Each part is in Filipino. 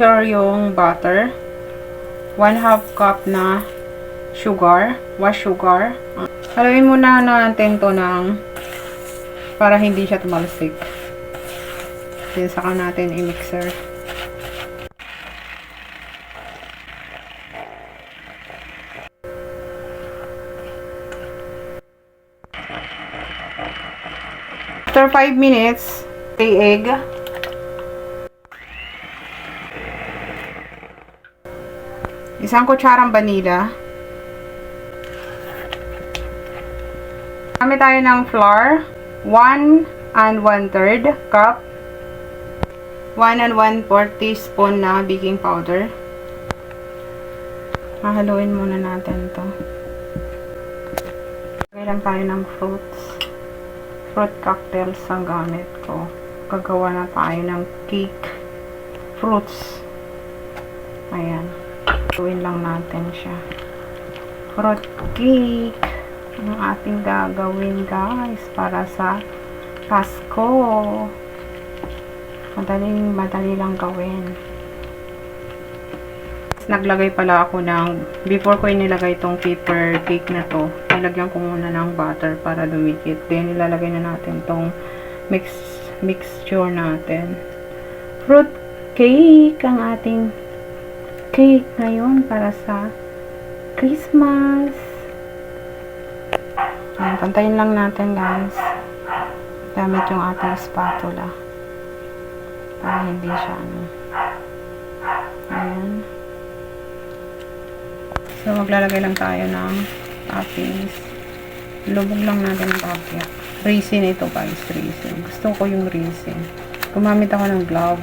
Sure yung butter. 1/2 cup na sugar, wash sugar. Haluin muna natin to para hindi siya tumalsik. Then saka natin i-mixer. After 5 minutes, the egg. Isang kutsarang vanilla. Kami tayo ng flour. 1 1/3 cup. 1 1/4 teaspoon na baking powder. Hahaluin muna natin to. Lagay lang tayo ng fruits. Fruit cocktails ang gamit ko. Gagawa na tayo ng cake. Fruits. Ayan. Gawin lang natin siya. Fruit cake. Ang ating gagawin guys para sa Pasko. Madali lang gawin. Naglagay pala ako before ko inilagay itong paper cake na to, nilagyan ko muna ng butter para dumikit. Then ilalagay na natin itong mixture natin. Fruit cake ang ating cake ngayon para sa Christmas. Ayan, pantayin lang natin guys. Gamit yung ating spatula. Para hindi siya Ayan. So, maglalagay lang tayo ng toppings. Lubog lang natin ang papaya. Raisin ito guys, raisin. Gusto ko yung raisin. Gumamit ako ng glove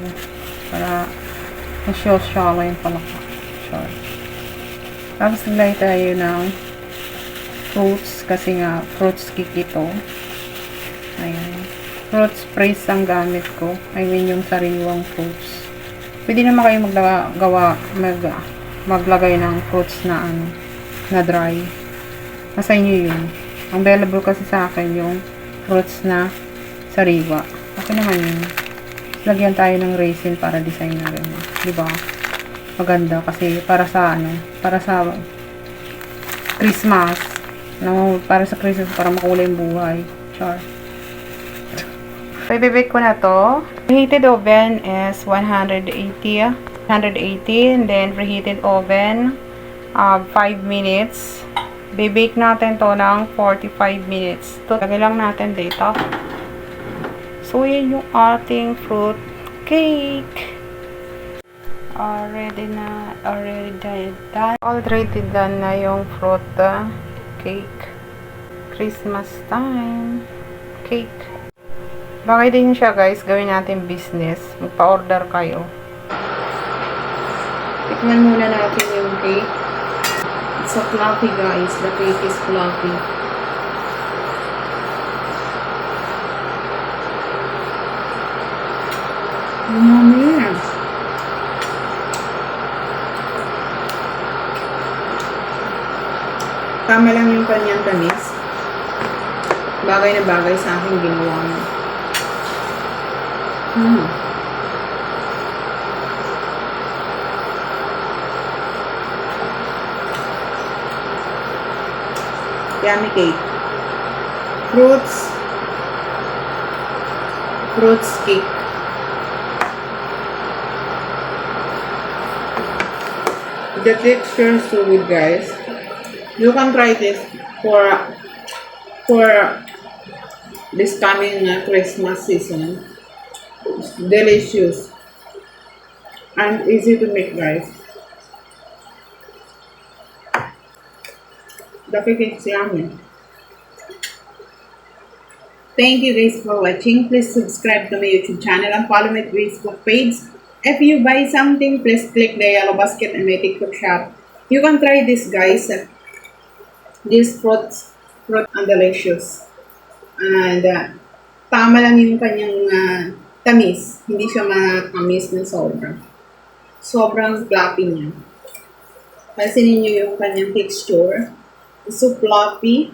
para masyoshala yung palaka. Sure. Tapos naglagay tayo ng fruits kasi nga fruits cake ito. Ayan. Fruits praise ang gamit ko. I mean yung sariwang fruits. Pwede naman kayo maglagay ng fruits na dry. Nasa inyo yun. Ang available kasi sa akin yung fruits na sariwa. Okay naman yun. Lagyan tayo ng raisin para design na rin. Diba? Maganda kasi para sa Christmas. Para sa Christmas, para makulay yung buhay. Char. So, ibibake ko na to. Preheated oven is 180. And then preheated oven 5 minutes. Bibake natin to ng 45 minutes. Lagay lang natin dito. So, yan yung ating fruit cake. Already done na yung fruit cake. Christmas time cake. Bagay din siya guys, gawin natin business. Magpa-order kayo. Tikman muna natin yung cake. It's so fluffy guys. The cake is fluffy. Yummy! Tama lang yung kanyang tamis. Bagay na bagay sa aking ginawa mo. Yummy cake. Fruits cake. The texture is so good guys. You can try this for this coming Christmas season. It's delicious and easy to make guys. The cake is yummy. Thank you guys for watching. Please subscribe to my YouTube channel and follow my Facebook page. If you buy something, please click the yellow basket in my TikTok shop. You can try this guys. This fruit and delicious. And tama lang yung kanyang tamis. Hindi siya matamis na sobra. Sobrang fluffy niya. Pansinin niyo yung kanyang texture. It's so fluffy.